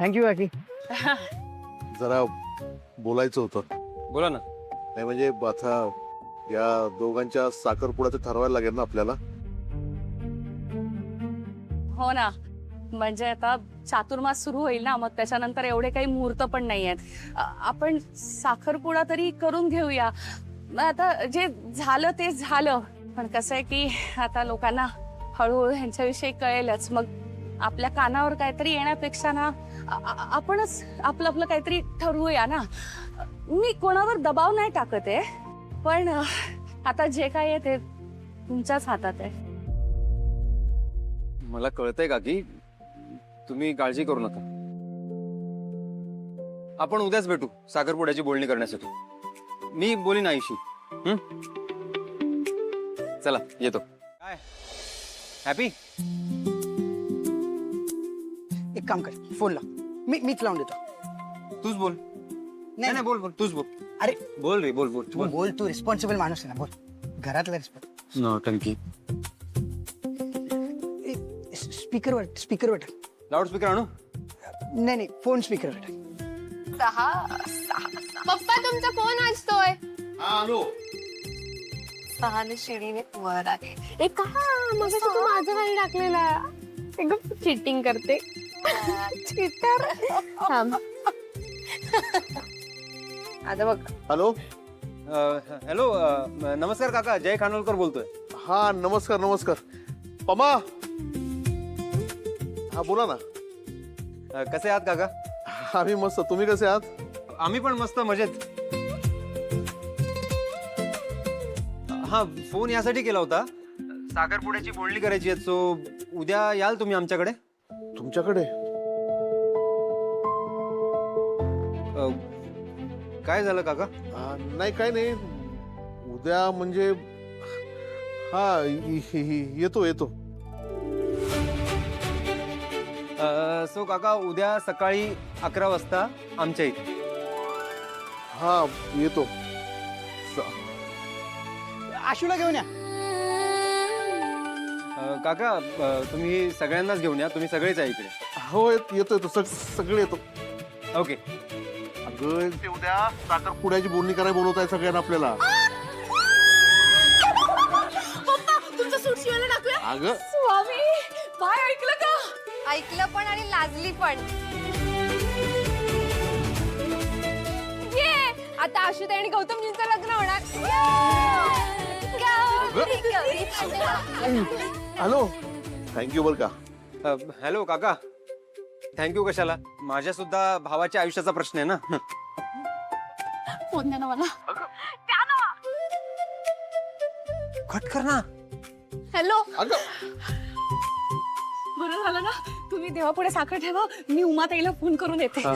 Thank you काकी. जरा बोलायचं होतं. बोला ना. नाही म्हणजे आता या दोघांच्या साखरपुड्याचं ठरवायला लागेल ना आपल्याला. हो ना, म्हणजे आता चातुर्मास सुरू होईल ना, मग त्याच्यानंतर एवढे काही मुहूर्त पण नाही आहेत. आपण साखरपुडा तरी करून घेऊया. आता जे झालं ते झालं, पण कसं आहे की आता लोकांना हळूहळू ह्यांच्याविषयी कळेलच. मग आपल्या कानावर काहीतरी येण्यापेक्षा ना आपणच आपलं आपलं काहीतरी ठरवूया ना. मी कोणावर दबाव नाही टाकत आहे, पण आता जे काय आहे ते तुमच्याच हातात आहे. मला कळतंय का की तुम्ही काळजी करू नका. आपण उद्याच भेटू साखरपुड्याची बोलणी करण्यासाठी. मी बोलीन आईशी. चला येतो. काय हॅपी? एक काम कर, फोन लाव. मीच लावून देतो. तूच बोल. नाही नाही बोल बोल तूच बोल. अरे बोल रे बोल बोल तू बोल, तू रिस्पॉन्सिबल माणूस आहे ना, बोल. घरातला रिस्पॉन्स. नो टंकी. स्पीकरवर टाक. लाऊड स्पीकर आणू? नाही फोन स्पीकरवर टाक. पप्पा तुमचा फोन वाजतोय. सहाने शिडीने वर आले. ए का मग तू माझं खाली टाकलेला. एकदम चिटिंग करते. चिटर. थांब. आता बघ. हॅलो. हॅलो. नमस्कार काका, जय खानोलकर बोलतोय. हा नमस्कार नमस्कार. पमा. हा बोला ना. कसे आहात काका? आम्ही मस्त. तुम्ही कसे आहात? आम्ही पण मस्त मजेत. हा फोन यासाठी केला होता, साखरपुड्याची बोलणी करायची आहे. सो उद्या याल तुम्ही आमच्याकडे? तुमच्याकडे? काय झालं काका? नाही काय नाही. उद्या म्हणजे हा येतो येतो. सो काका उद्या सकाळी 11 वाजता आमच्या इथे. हा येतो. आशूला घेऊन या. काका तुम्ही सगळ्यांनाच घेऊन या. तुम्ही सगळेच आहे इकडे. हो येतो येतो. सगळे येतो. ओके. अगं ते उद्या साखरपुड्याची बोलणी करायला बोलवत आहे सगळ्यांना आपल्याला. पप्पा तुमचं सूट शिवायला टाकूया. अगं स्वामी काय ऐकलं का? ऐकलं पण आणि लाजली पण. ये आता आशुताई आणि गौतमजींचं लग्न होणार. हॅलो. थँक्यू बर का. हॅलो काका. थँक्यू कशाला? माझ्या सुद्धा भावाच्या आयुष्याचा प्रश्न आहे ना. फोन द्या ना मला. कट कर ना. हॅलो. अगं बरं झालं ना तुम्ही देवापुढे साखर ठेवा. मी उमाताईला फोन करून येते. हा.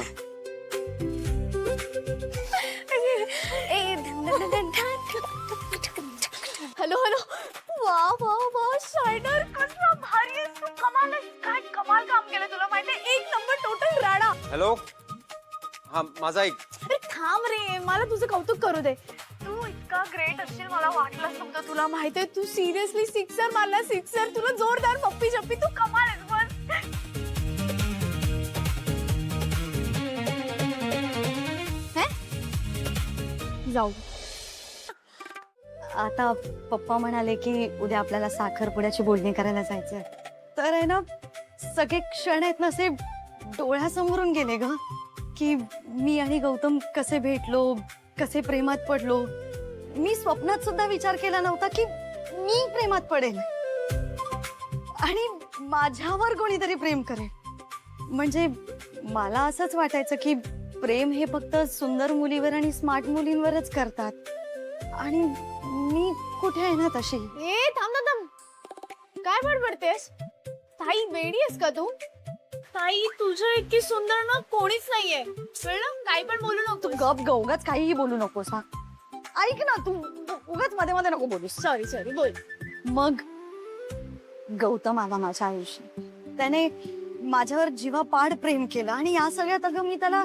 Hello hello. वा वा वा शायनर कसला भारी आहेस तू. कमाल आहेस. काय कमाल काम केलं तुला माहितीये. एक नंबर टोटल राडा. हॅलो. हा माझा ऐक. अरे थांब रे, मला तुझं कौतुक करू दे. तू इतका ग्रेट असशील मला वाटलंच नव्हतं. तुला माहितीये तू सिरियसली सिक्सर मारला. सिक्सर. तुला जोरदार पप्पी चप्पी. तू कमाल आहेस बस. जाऊ. आता पप्पा म्हणाले की उद्या आपल्याला साखरपुड्याची बोलणी करायला जायचंय. तर आहे ना सगळे क्षण आहेत ना असे डोळ्यासमोरून गेले ग, की मी आणि गौतम कसे भेटलो, कसे प्रेमात पडलो. मी स्वप्नात सुद्धा विचार केला नव्हता की मी प्रेमात पडेल आणि माझ्यावर कोणीतरी प्रेम करेल. म्हणजे मला असंच वाटायचं की प्रेम हे फक्त सुंदर मुलीवर आणि स्मार्ट मुलींवरच करतात. आणि मी कुठे आहे ना तशी. ए थांब ना थांब. काय बडबडतेस? ताई वेडी आहेस का तू? ताई तुझ्या इतकी सुंदर ना कोणीच नाहीये. कळलं? काय पण बोलू नको. गप ग, उगाच काहीही बोलू नकोस. हा ऐक ना तू उगाच मध्ये मध्ये नको बोलूस. सॉरी सॉरी बोल. मग गौतम आला माझ्या आयुष्यात. त्याने माझ्यावर जीवापाड प्रेम केलं आणि या सगळ्यात अगं मी त्याला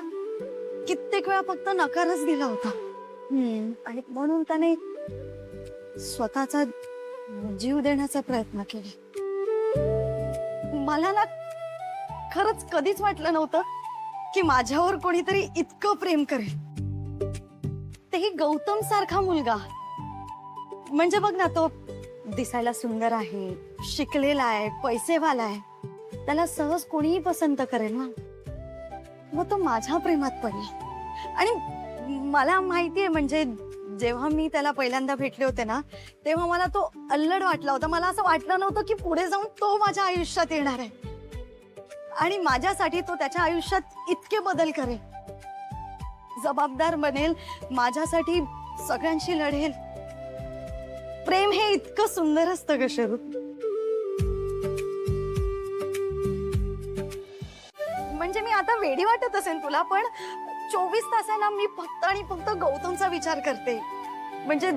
कित्येक वेळा फक्त नकारच दिला होता. आणि म्हणून त्याने स्वतःचा जीव देण्याचा प्रयत्न केला. मला ना खरंच कधीच वाटलं नव्हतं की माझ्यावर कोणीतरी इतकं प्रेम करेल, तेही गौतम सारखा मुलगा. म्हणजे बघ ना, तो दिसायला सुंदर आहे, शिकलेला आहे, पैसेवाला आहे, त्याला सहज कोणीही पसंत करेल ना. मग तो माझ्या प्रेमात पडेल. आणि मला माहितीये, म्हणजे जेव्हा मी त्याला पहिल्यांदा भेटले होते ना, तेव्हा मला तो अल्लड वाटला होता. मला असं वाटलं नव्हतं की पुढे जाऊन तो माझ्या आयुष्यात येणार आहे आणि माझ्यासाठी तो त्याच्या आयुष्यात इतके बदल करेल, जबाबदार बनेल, माझ्यासाठी सगळ्यांशी लढेल. प्रेम हे इतकं सुंदर असतं ग शरू. म्हणजे मी आता वेडी वाटत असेल तुला, पण 24 तास आहे ना, मी फक्त आणि फक्त गौतमचा विचार करते. म्हणजे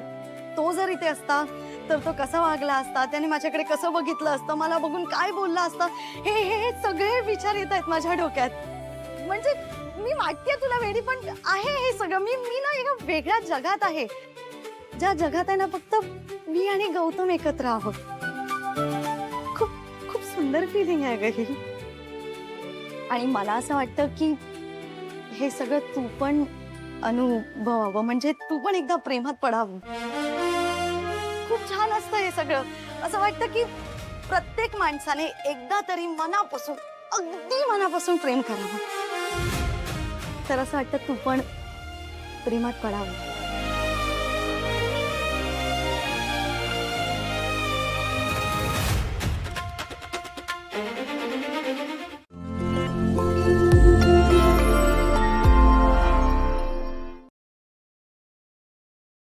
तो जर इथे असता तर तो कसा वागला असता, त्याने माझ्याकडे कसं बघितलं असतं, मला बघून काय बोलला असतं, हे सगळे विचार येत आहेत माझ्या डोक्यात. म्हणजे मी वाटते तुला वेडी, पण आहे हे सगळं. मी ना एका वेगळ्या जगात आहे, ज्या जगात आहे ना फक्त मी आणि गौतम एकत्र आहोत. खूप खूप सुंदर फिलिंग आहे ग ही. आणि मला असं वाटतं की हे सगळं तू पण अनुभवावं, म्हणजे तू पण एकदा प्रेमात पडावं. खूप छान असतं हे सगळं. असं वाटतं की प्रत्येक माणसाने एकदा तरी मनापासून, अगदी मनापासून प्रेम करावं. तर असं वाटतं तू पण प्रेमात पडावं.